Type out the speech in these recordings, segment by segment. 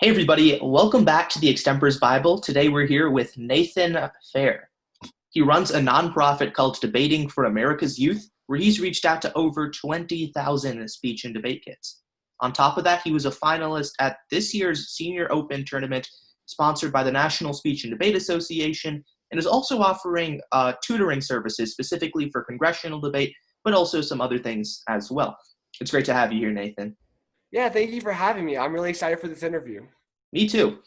Hey everybody, welcome back to the Extempors Bible. Today we're here with Nathan Fair. He runs a nonprofit called Debating for America's Youth, where he's reached out to over 20,000 speech and debate kids. On top of that, he was a finalist at this year's Senior Open tournament sponsored by the National Speech and Debate Association, and is also offering tutoring services specifically for congressional debate, but also some other things as well. It's great to have you here, Nathan. Yeah, thank you for having me. I'm really excited for this interview. Me too.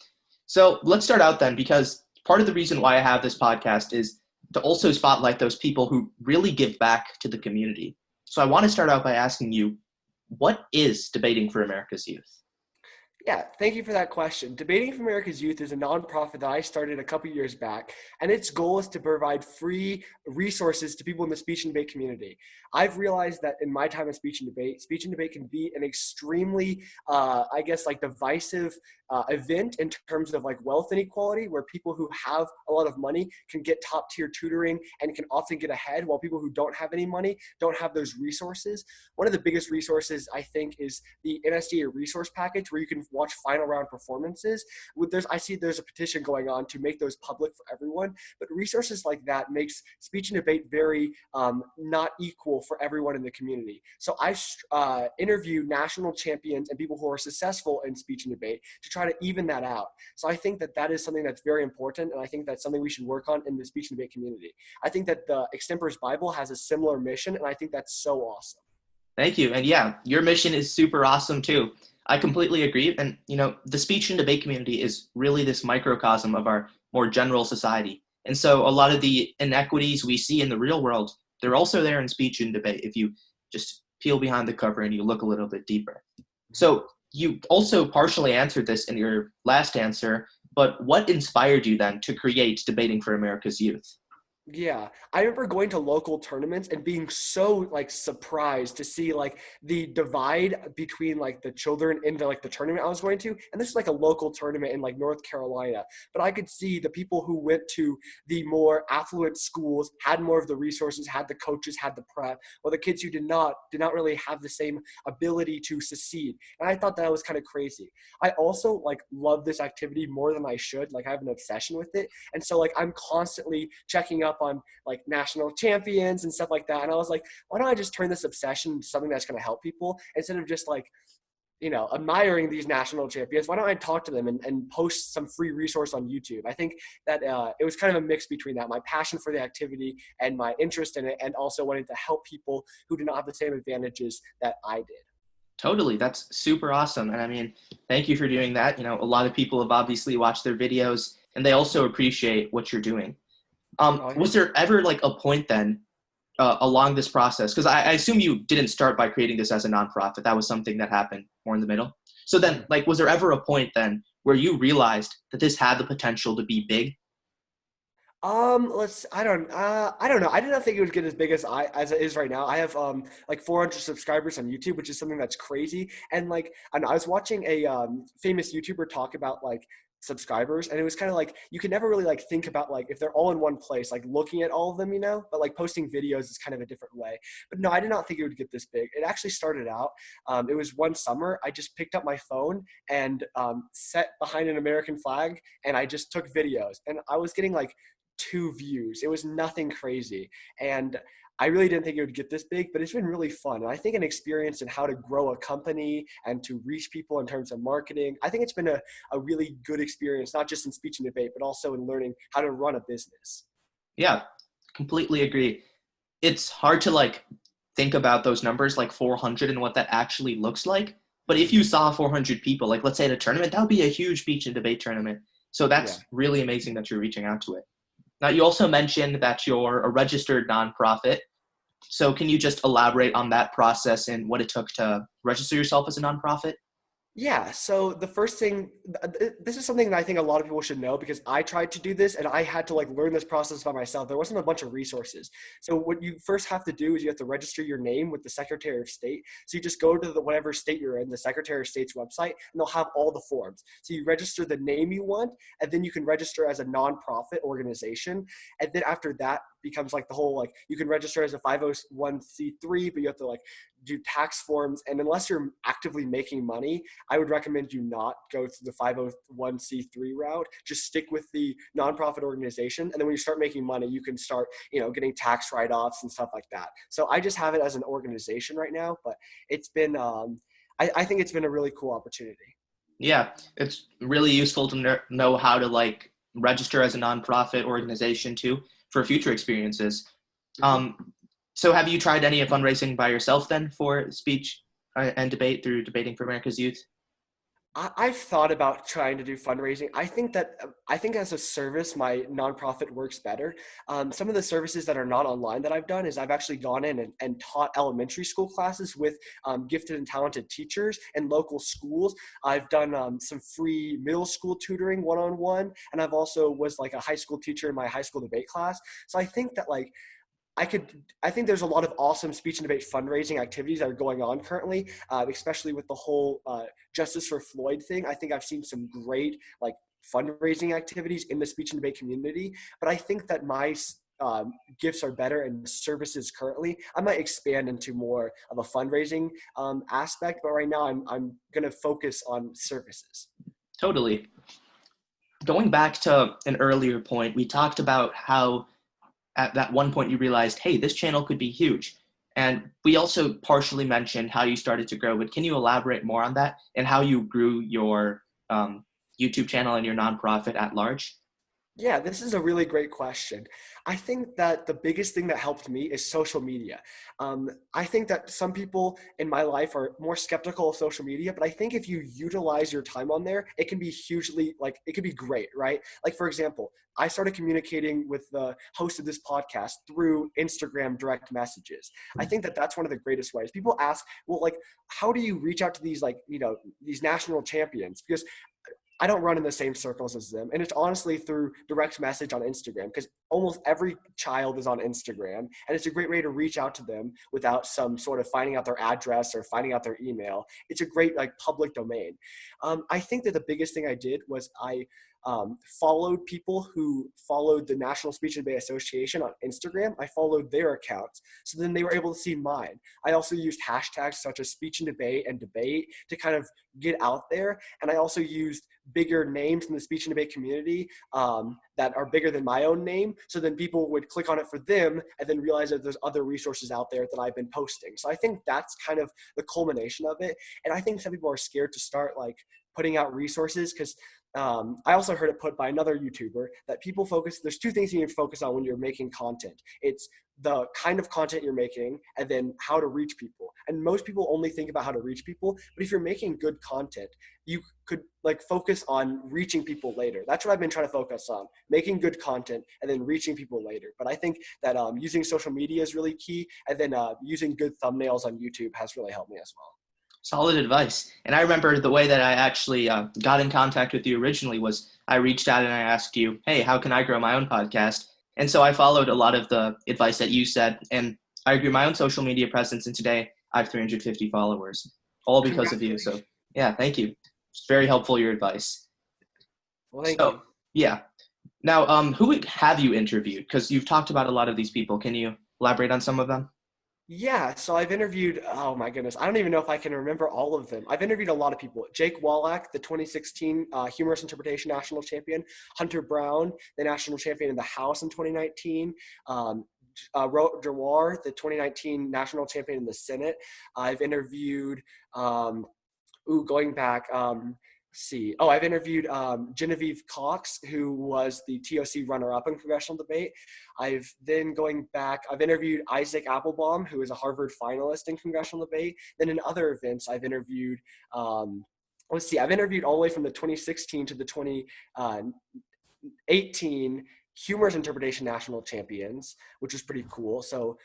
So let's start out then, because part of the reason why I have this podcast is to also spotlight those people who really give back to the community. So I want to start out by asking you, what is Debating for America's Youth? Yeah, thank you for that question. Debating for America's Youth is a nonprofit that I started a couple years back, and its goal is to provide free resources to people in the speech and debate community. I've realized that in my time in speech and debate can be an extremely, divisive event in terms of like wealth inequality, where people who have a lot of money can get top tier tutoring and can often get ahead, while people who don't have any money don't have those resources. One of the biggest resources, I think, is the NSDA resource package, where you can watch final round performances. I see there's a petition going on to make those public for everyone, but resources like that makes speech and debate very not equal for everyone in the community. So I interview national champions and people who are successful in speech and debate to try to even that out. So I think that is something that's very important, and I think that's something we should work on in the speech and debate community. I think that the Extempors Bible has a similar mission, and I think that's so awesome. Thank you. And yeah, your mission is super awesome too. I completely agree. And, the speech and debate community is really this microcosm of our more general society. And so a lot of the inequities we see in the real world, they're also there in speech and debate if you just peel behind the cover and you look a little bit deeper. So you also partially answered this in your last answer, but what inspired you then to create Debating for America's Youth? Yeah, I remember going to local tournaments and being so like surprised to see like the divide between like the children in the tournament I was going to. And this is like a local tournament in like North Carolina. But I could see the people who went to the more affluent schools had more of the resources, had the coaches, had the prep, while the kids who did not really have the same ability to succeed. And I thought that was kind of crazy. I also like love this activity more than I should. Like I have an obsession with it. And so like I'm constantly checking up on like national champions and stuff like that. And I was like, why don't I just turn this obsession into something that's going to help people instead of just like, admiring these national champions? Why don't I talk to them and post some free resource on YouTube? I think that it was kind of a mix between that, my passion for the activity and my interest in it, and also wanting to help people who do not have the same advantages that I did. Totally. That's super awesome. And I mean, thank you for doing that. A lot of people have obviously watched their videos and they also appreciate what you're doing. Oh, yeah. Was there ever like a point then along this process? Because I assume you didn't start by creating this as a nonprofit. That was something that happened more in the middle. So then, like, was there ever a point then where you realized that this had the potential to be big? I don't know. I did not think it would get as big as it is right now. I have like 400 subscribers on YouTube, which is something that's crazy. And like, I was watching a famous YouTuber talk about like subscribers, and it was kind of like you can never really like think about like if they're all in one place, like looking at all of them, but like posting videos is kind of a different way. But no, I did not think it would get this big. It actually started out, it was one summer I just picked up my phone and set behind an American flag, and I just took videos, and I was getting like 2 views. It was nothing crazy. And I really didn't think it would get this big, but it's been really fun. And I think an experience in how to grow a company and to reach people in terms of marketing, I think it's been a really good experience, not just in speech and debate, but also in learning how to run a business. Yeah, completely agree. It's hard to like think about those numbers like 400 and what that actually looks like. But if you saw 400 people, like let's say at a tournament, that would be a huge speech and debate tournament. So Yeah. that's really amazing that you're reaching out to it. Now, you also mentioned that you're a registered nonprofit. So can you just elaborate on that process and what it took to register yourself as a nonprofit? Yeah, so the first thing, this is something that I think a lot of people should know, because I tried to do this and I had to like learn this process by myself. There wasn't a bunch of resources. So what you first have to do is you have to register your name with the Secretary of State. So you just go to whatever state you're in, the Secretary of State's website, and they'll have all the forms. So you register the name you want, and then you can register as a nonprofit organization. And then after that, becomes like the whole, like you can register as a 501c3, but you have to like do tax forms. And unless you're actively making money, I would recommend you not go through the 501c3 route. Just stick with the nonprofit organization. And then when you start making money, you can start, getting tax write-offs and stuff like that. So I just have it as an organization right now, but it's been, I think it's been a really cool opportunity. Yeah, it's really useful to know how to like register as a nonprofit organization too for future experiences. So have you tried any fundraising by yourself then for speech and debate through Debating for America's Youth? I've thought about trying to do fundraising. I think as a service, my nonprofit works better. Some of the services that are not online that I've done is I've actually gone in and taught elementary school classes with gifted and talented teachers in local schools. I've done some free middle school tutoring one-on-one, and I've also was like a high school teacher in my high school debate class. So I think that like I think there's a lot of awesome speech and debate fundraising activities that are going on currently, especially with the whole Justice for Floyd thing. I think I've seen some great like fundraising activities in the speech and debate community, but I think that my gifts are better and services currently. I might expand into more of a fundraising aspect, but right now I'm going to focus on services. Totally. Going back to an earlier point, we talked about how at that one point you realized, hey, this channel could be huge. And we also partially mentioned how you started to grow, but can you elaborate more on that and how you grew your YouTube channel and your nonprofit at large? Yeah, this is a really great question. I think that the biggest thing that helped me is social media. I think that some people in my life are more skeptical of social media, but I think if you utilize your time on there, it can be hugely, like, it can be great, right? Like, for example, I started communicating with the host of this podcast through Instagram direct messages. I think that that's one of the greatest ways. People ask, well, like, how do you reach out to these, like, these national champions? Because I don't run in the same circles as them. And it's honestly through direct message on Instagram, because almost every child is on Instagram. And it's a great way to reach out to them without some sort of finding out their address or finding out their email. It's a great like public domain. I think that the biggest thing I did was I followed people who followed the National Speech and Debate Association on Instagram. I followed their accounts. So then they were able to see mine. I also used hashtags such as speech and debate to kind of get out there. And I also used bigger names in the speech and debate community that are bigger than my own name. So then people would click on it for them and then realize that there's other resources out there that I've been posting. So I think that's kind of the culmination of it. And I think some people are scared to start like putting out resources because I also heard it put by another YouTuber that people focus, there's two things you need to focus on when you're making content. It's the kind of content you're making and then how to reach people. And most people only think about how to reach people, but if you're making good content, you could like focus on reaching people later. That's what I've been trying to focus on, making good content and then reaching people later. But I think that using social media is really key. And then using good thumbnails on YouTube has really helped me as well. Solid advice. And I remember the way that I actually got in contact with you originally was I reached out and I asked you, hey, how can I grow my own podcast? And so I followed a lot of the advice that you said, and I grew my own social media presence, and today I have 350 followers, all because of you. So yeah, thank you. It's very helpful, your advice. Well, thank you. Yeah. Now, who have you interviewed? Because you've talked about a lot of these people. Can you elaborate on some of them? Yeah, so I've interviewed, oh my goodness, I don't even know if I can remember all of them. I've interviewed a lot of people. Jake Wallach, the 2016 Humorous Interpretation National Champion. Hunter Brown, the National Champion in the House in 2019. Jawar, the 2019 National Champion in the Senate. I've interviewed, going back, I've interviewed Genevieve Cox, who was the TOC runner-up in congressional debate. I've interviewed Isaac Applebaum, who is a Harvard finalist in congressional debate. Then in other events, I've interviewed, I've interviewed all the way from the 2016 to the 2018 Humorous Interpretation National Champions, which was pretty cool. So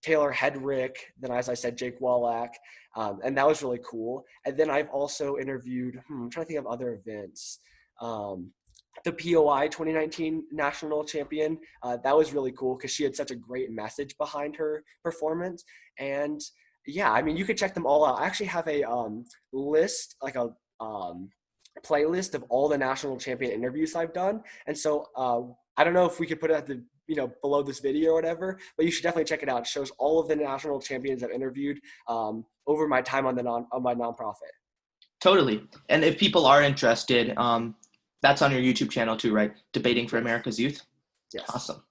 Taylor Hedrick, then as I said, Jake Wallach, and that was really cool. And then I've also interviewed, I'm trying to think of other events. The POI 2019 National Champion, that was really cool because she had such a great message behind her performance. And yeah, I mean, you could check them all out. I actually have a list, like a playlist of all the national champion interviews I've done. And so I don't know if we could put it at the below this video or whatever, but you should definitely check it out. It shows all of the national champions I've interviewed over my time on my nonprofit. Totally. And if people are interested, that's on your YouTube channel too, right? Debating for America's Youth. Yes. Awesome.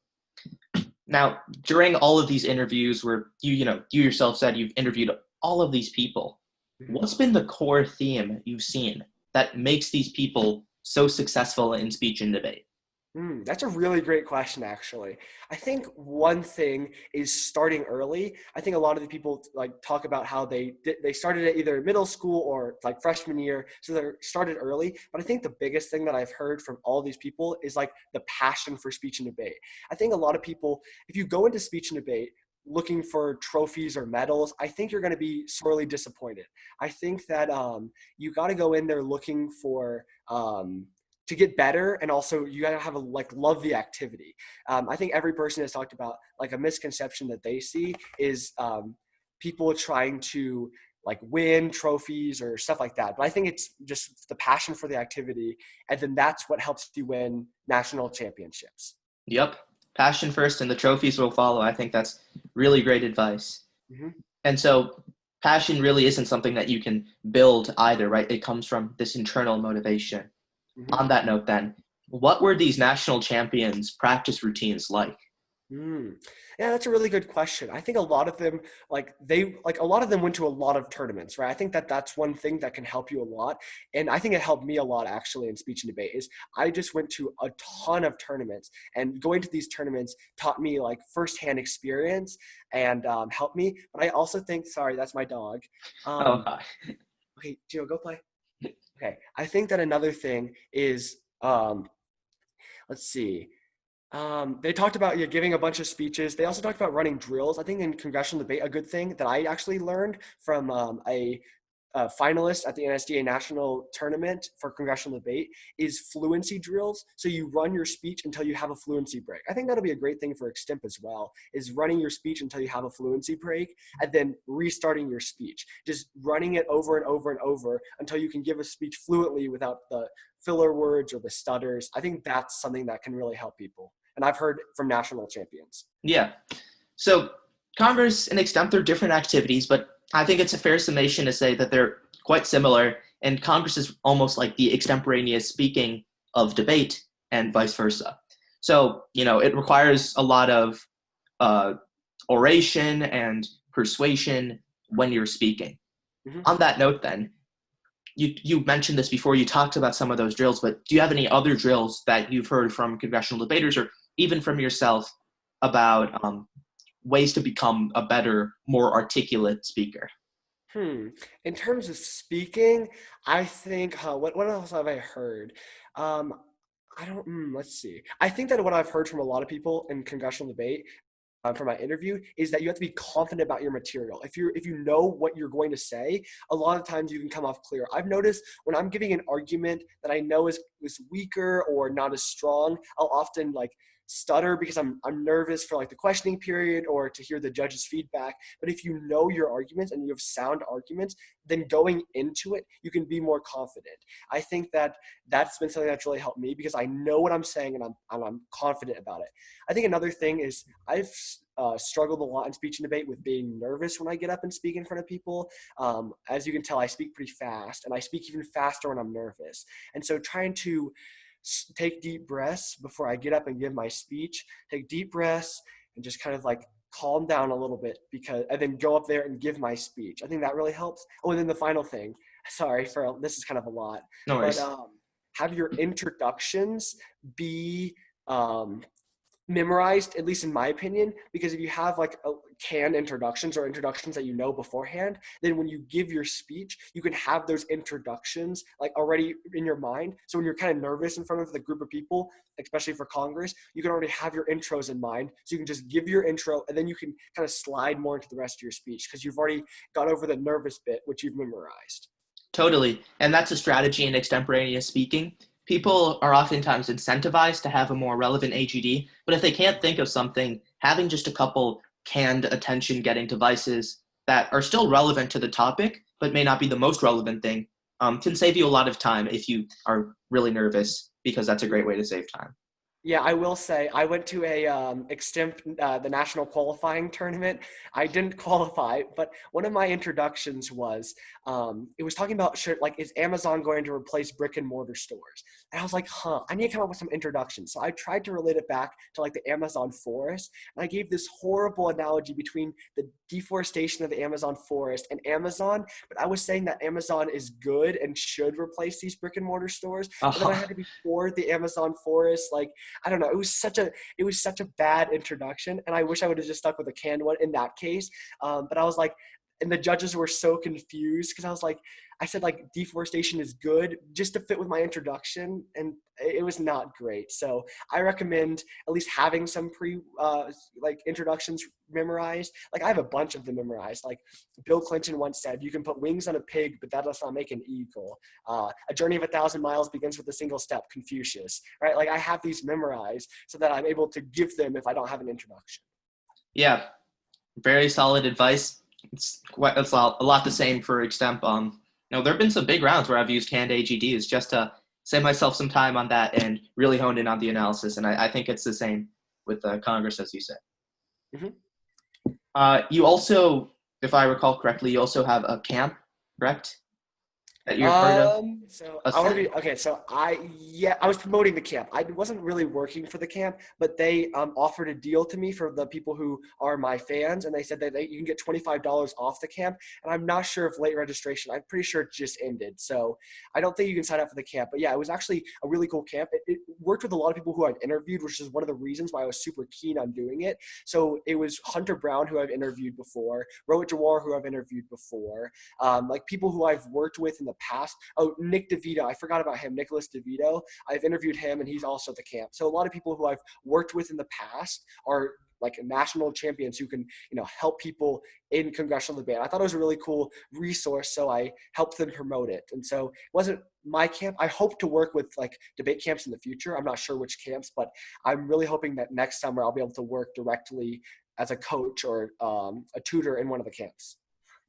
Now, during all of these interviews where you yourself said you've interviewed all of these people, what's been the core theme you've seen that makes these people so successful in speech and debate? That's a really great question, actually. I think one thing is starting early. I think a lot of the people talk about how they started at either middle school or like freshman year, so they started early. But I think the biggest thing that I've heard from all these people is like the passion for speech and debate. I think a lot of people, if you go into speech and debate looking for trophies or medals, I think you're going to be sorely disappointed. I think that you got to go in there looking for to get better, and also you gotta have love the activity. I think every person has talked about like a misconception that they see is people trying to like win trophies or stuff like that. But I think it's just the passion for the activity, and then that's what helps you win national championships. Yep, passion first, and the trophies will follow. I think that's really great advice. Mm-hmm. And so, passion really isn't something that you can build either, right? It comes from this internal motivation. Mm-hmm. On that note then, what were these national champions' practice routines like? Yeah, that's a really good question. I think a lot of them, a lot of them went to a lot of tournaments, right? I think that that's one thing that can help you a lot. And I think it helped me a lot actually in speech and debate is I just went to a ton of tournaments, and going to these tournaments taught me like firsthand experience and helped me. But I also think, sorry, that's my dog. Hi. Okay, Gio, go play. Okay, I think that another thing is, let's see. They talked about giving a bunch of speeches. They also talked about running drills. I think in congressional debate, a good thing that I actually learned from a finalist at the NSDA national tournament for congressional debate is fluency drills. So you run your speech until you have a fluency break. I think that'll be a great thing for extemp as well, is running your speech until you have a fluency break and then restarting your speech. Just running it over and over and over until you can give a speech fluently without the filler words or the stutters. I think that's something that can really help people. And I've heard from national champions. Yeah. So Congress and extemp, they're different activities, but I think it's a fair summation to say that they're quite similar, and Congress is almost like the extemporaneous speaking of debate and vice versa. So, it requires a lot of oration and persuasion when you're speaking. Mm-hmm. On that note then, you mentioned this before, you talked about some of those drills, but do you have any other drills that you've heard from congressional debaters or even from yourself about ways to become a better, more articulate speaker? In terms of speaking, I think, what else have I heard? Let's see. I think that what I've heard from a lot of people in congressional debate for my interview is that you have to be confident about your material. If you know what you're going to say, a lot of times you can come off clear. I've noticed when I'm giving an argument that I know is weaker or not as strong, I'll often stutter because I'm nervous for the questioning period or to hear the judge's feedback. But if you know your arguments and you have sound arguments, then going into it, you can be more confident. I think that that's been something that's really helped me because I know what I'm saying and I'm confident about it. I think another thing is I've struggled a lot in speech and debate with being nervous when I get up and speak in front of people. As you can tell, I speak pretty fast, and I speak even faster when I'm nervous. And so trying to take deep breaths before I get up and give my speech, take deep breaths and just kind of calm down a little bit and then go up there and give my speech. I think that really helps. Oh, and then the final thing, this is kind of a lot, no worries. But have your introductions be memorized, at least in my opinion, because if you have canned introductions or introductions that you know beforehand, then when you give your speech, you can have those introductions already in your mind. So when you're kind of nervous in front of the group of people, especially for Congress, you can already have your intros in mind. So you can just give your intro and then you can kind of slide more into the rest of your speech because you've already got over the nervous bit, which you've memorized. Totally. And that's a strategy in extemporaneous speaking. People are oftentimes incentivized to have a more relevant AGD, but if they can't think of something, having just a couple canned attention-getting devices that are still relevant to the topic, but may not be the most relevant thing, can save you a lot of time if you are really nervous, because that's a great way to save time. Yeah, I will say I went to a the national qualifying tournament. I didn't qualify, but one of my introductions was it was talking about like, is Amazon going to replace brick and mortar stores? And I was like, I need to come up with some introductions. So I tried to relate it back to like the Amazon forest, and I gave this horrible analogy between the deforestation of the Amazon forest and Amazon. But I was saying that Amazon is good and should replace these brick and mortar stores, but then I had to be for the Amazon forest, like. I don't know. It was such a bad introduction, and I wish I would have just stuck with a canned one in that case. But I was like, and the judges were so confused because I said like deforestation is good just to fit with my introduction, and it was not great. So I recommend at least having some like introductions memorized. Like I have a bunch of them memorized. Like Bill Clinton once said, "You can put wings on a pig, but that does not make an eagle." A journey of 1,000 miles begins with a single step. Confucius, right? Like I have these memorized so that I'm able to give them if I don't have an introduction. Yeah, very solid advice. It's a lot the same for extemp. There have been some big rounds where I've used canned AGDs just to save myself some time on that and really hone in on the analysis. And I think it's the same with Congress, as you said. Mm-hmm. You also, if I recall correctly, you also have a camp, correct? That you're part of? So I was promoting the camp. I wasn't really working for the camp, but they offered a deal to me for the people who are my fans, and they said that you can get $25 off the camp. And I'm not sure if late registration. I'm pretty sure it just ended, so I don't think you can sign up for the camp. But yeah, it was actually a really cool camp. It worked with a lot of people who I've interviewed, which is one of the reasons why I was super keen on doing it. So it was Hunter Brown, who I've interviewed before, Rohit Jawar, who I've interviewed before, like people who I've worked with in the past. Oh, Nick DeVito. I forgot about him. Nicholas DeVito. I've interviewed him, and he's also at the camp. So a lot of people who I've worked with in the past are like national champions who can, help people in congressional debate. I thought it was a really cool resource, so I helped them promote it. And so it wasn't my camp. I hope to work with like debate camps in the future. I'm not sure which camps, but I'm really hoping that next summer I'll be able to work directly as a coach or a tutor in one of the camps.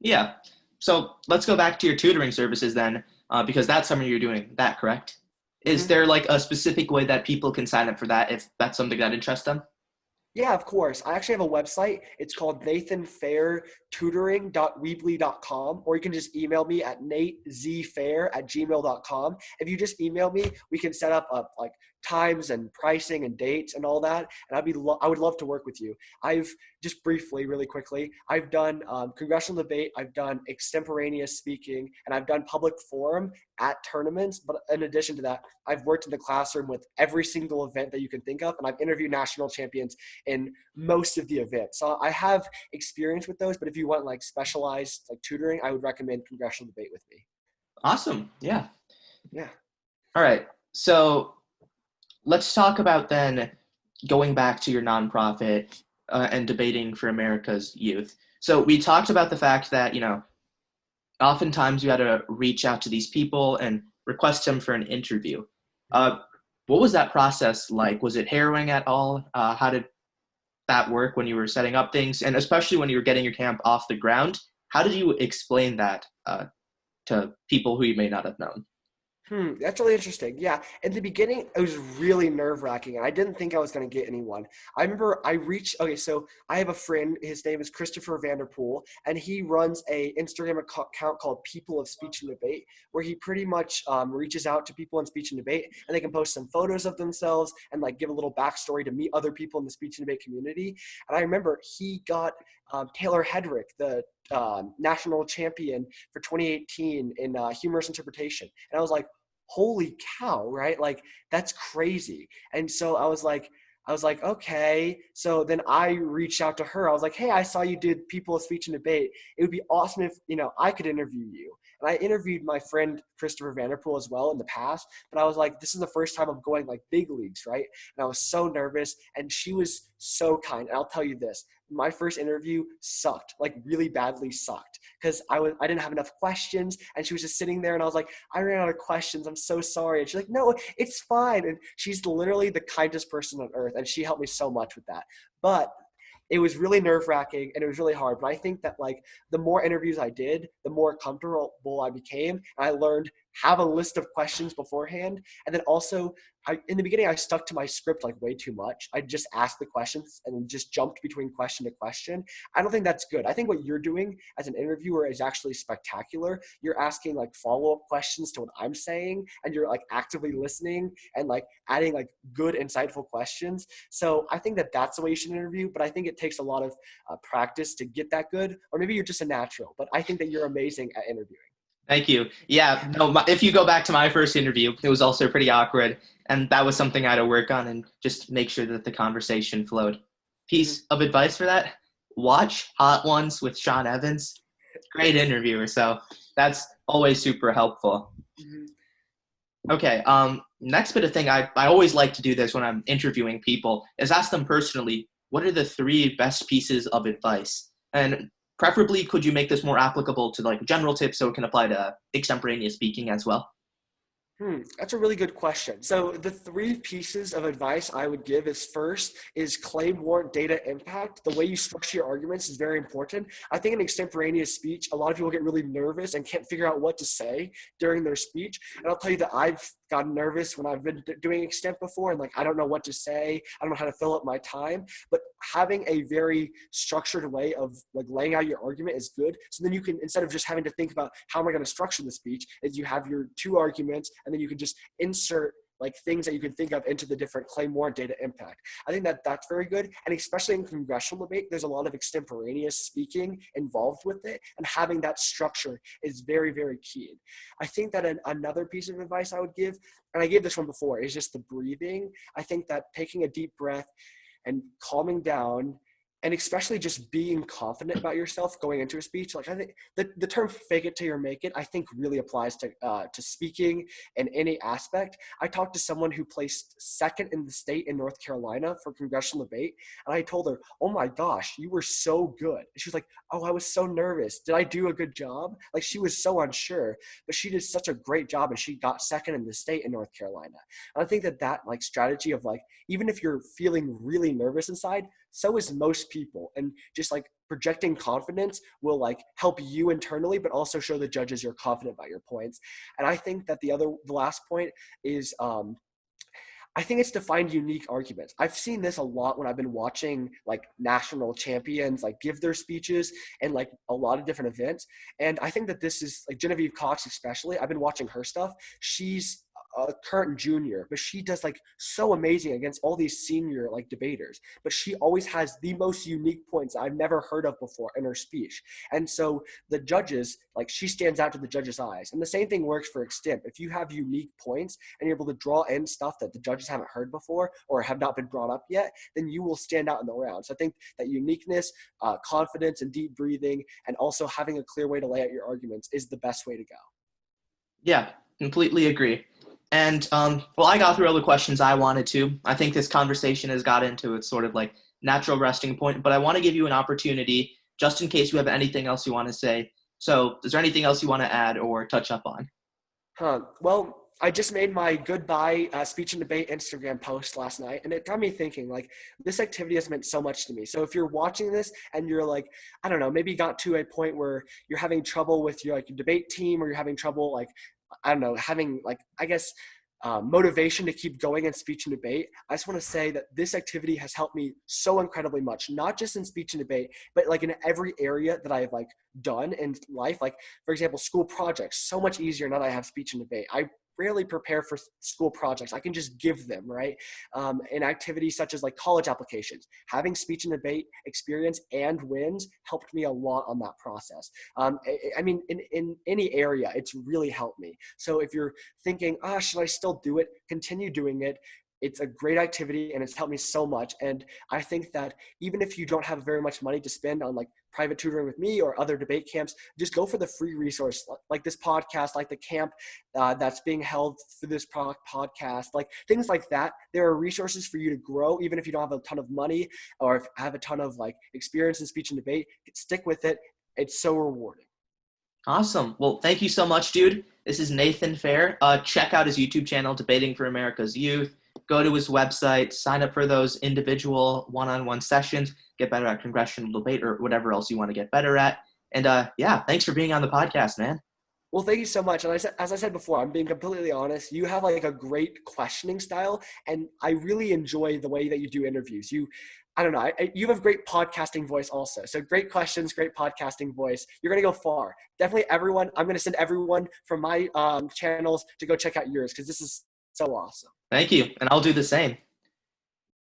Yeah. So let's go back to your tutoring services then, because that summer you're doing that, correct? Is Mm-hmm. there like a specific way that people can sign up for that if that's something that interests them? Yeah, of course. I actually have a website. It's called nathanfairtutoring.weebly.com, or you can just email me at natezfair@gmail.com. If you just email me, we can set up like times and pricing and dates and all that. And I would love to work with you. I've just briefly, really quickly, I've done congressional debate, I've done extemporaneous speaking, and I've done public forum at tournaments. But in addition to that, I've worked in the classroom with every single event that you can think of, and I've interviewed national champions in most of the events. So I have experience with those, but if you want like specialized like tutoring, I would recommend congressional debate with me. Awesome. Yeah. Yeah. All right. So let's talk about then going back to your nonprofit and debating for America's youth. So we talked about the fact that, oftentimes you had to reach out to these people and request them for an interview. What was that process like? Was it harrowing at all? How did that work when you were setting up things? And especially when you were getting your camp off the ground, how did you explain that to people who you may not have known? That's really interesting. Yeah. In the beginning, it was really nerve wracking, and I didn't think I was going to get anyone. I remember so I have a friend, his name is Christopher Vanderpool, and he runs a Instagram account called People of Speech and Debate, where he pretty much reaches out to people in speech and debate, and they can post some photos of themselves and like give a little backstory to meet other people in the speech and debate community. And I remember he got Taylor Hedrick, the national champion for 2018 in humorous interpretation. And I was like, holy cow, right? Like that's crazy. And so I was like, okay. So then I reached out to her. I was like, hey, I saw you did People of Speech and Debate. It would be awesome if, I could interview you. And I interviewed my friend Christopher Vanderpool as well in the past, but I was like, this is the first time I'm going like big leagues, right? And I was so nervous, and she was so kind. And I'll tell you this, my first interview sucked, like really badly sucked, because I didn't have enough questions, and she was just sitting there, and I was like, I ran out of questions. I'm so sorry. And she's like, no, it's fine. And she's literally the kindest person on earth, and she helped me so much with that. But it was really nerve-wracking and it was really hard. But I think that like the more interviews I did, the more comfortable I became. And I learned have a list of questions beforehand. And then also in the beginning, I stuck to my script like way too much. I just asked the questions and just jumped between question to question. I don't think that's good. I think what you're doing as an interviewer is actually spectacular. You're asking like follow-up questions to what I'm saying, and you're like actively listening and like adding like good, insightful questions. So I think that that's the way you should interview, but I think it takes a lot of practice to get that good, or maybe you're just a natural, but I think that you're amazing at interviewing. Thank you. Yeah, no, if you go back to my first interview, it was also pretty awkward. And that was something I had to work on and just make sure that the conversation flowed. Piece of advice for that, watch Hot Ones with Sean Evans. Great interviewer. So that's always super helpful. Okay, next bit of thing, I always like to do this when I'm interviewing people, is ask them personally, what are the 3 best pieces of advice? And preferably, could you make this more applicable to like general tips so it can apply to extemporaneous speaking as well? That's a really good question. So the 3 pieces of advice I would give is first is claim, warrant, data, impact. The way you structure your arguments is very important. I think in extemporaneous speech, a lot of people get really nervous and can't figure out what to say during their speech. And I'll tell you that I've gotten nervous when I've been doing extemp before, and like I don't know what to say. I don't know how to fill up my time. But having a very structured way of like laying out your argument is good. So then you can, instead of just having to think about how am I going to structure the speech, is you have your 2 arguments, and then you can just insert like things that you can think of into the different claim, warrant, data, impact. I think that that's very good. And especially in congressional debate, there's a lot of extemporaneous speaking involved with it. And having that structure is very, very key. I think that another piece of advice I would give, and I gave this one before, is just the breathing. I think that taking a deep breath and calming down, and especially just being confident about yourself going into a speech. Like I think the term "fake it till you make it" I think really applies to speaking in any aspect. I talked to someone who placed 2nd in the state in North Carolina for congressional debate, and I told her, "Oh my gosh, you were so good." And she was like, "Oh, I was so nervous. Did I do a good job?" Like she was so unsure, but she did such a great job, and she got 2nd in the state in North Carolina. And I think that like strategy of like, even if you're feeling really nervous inside, so is most people, and just like projecting confidence will like help you internally, but also show the judges you're confident about your points. And I think that the last point is I think it's to find unique arguments. I've seen this a lot when I've been watching like national champions like give their speeches and like a lot of different events. And I think that this is like Genevieve Cox, especially. I've been watching her stuff. She's a current junior, but she does like so amazing against all these senior like debaters, but she always has the most unique points I've never heard of before in her speech. And so the judges, like she stands out to the judges' eyes. And the same thing works for extemp. If you have unique points and you're able to draw in stuff that the judges haven't heard before or have not been brought up yet, then you will stand out in the round. So I think that uniqueness, confidence, and deep breathing, and also having a clear way to lay out your arguments is the best way to go. Yeah, completely agree. And well, I got through all the questions I wanted to. I think this conversation has got into its sort of like natural resting point, but I want to give you an opportunity just in case you have anything else you want to say. So is there anything else you want to add or touch up on? Well, I just made my goodbye speech and debate Instagram post last night, and it got me thinking, like, this activity has meant so much to me. So if you're watching this and you're like, I don't know, maybe you got to a point where you're having trouble with your like your debate team, or you're having trouble like, I don't know, having like, I guess, motivation to keep going in speech and debate, I just want to say that this activity has helped me so incredibly much, not just in speech and debate, but like in every area that I've like done in life. Like, for example, school projects, so much easier now that I have speech and debate. I rarely prepare for school projects. I can just give them, right? In activities such as like college applications, having speech and debate experience and wins helped me a lot on that process. I mean, in any area, it's really helped me. So if you're thinking, should I still do it? Continue doing it. It's a great activity and it's helped me so much. And I think that even if you don't have very much money to spend on like private tutoring with me or other debate camps, just go for the free resource like this podcast, like the camp that's being held through this podcast, like things like that. There are resources for you to grow, even if you don't have a ton of money or if have a ton of like experience in speech and debate. Stick with it. It's so rewarding. Awesome. Well, thank you so much, dude. This is Nathan Fair. Check out his YouTube channel, Debating for America's Youth. go to his website, sign up for those individual one-on-one sessions, get better at congressional debate or whatever else you want to get better at. And yeah, thanks for being on the podcast, man. Well, thank you so much. And as I said before, I'm being completely honest. You have like a great questioning style, and I really enjoy the way that you do interviews. I don't know, you have great podcasting voice also. So great questions, great podcasting voice. You're going to go far. Definitely everyone. I'm going to send everyone from my channels to go check out yours because this is so awesome. Thank you. And I'll do the same.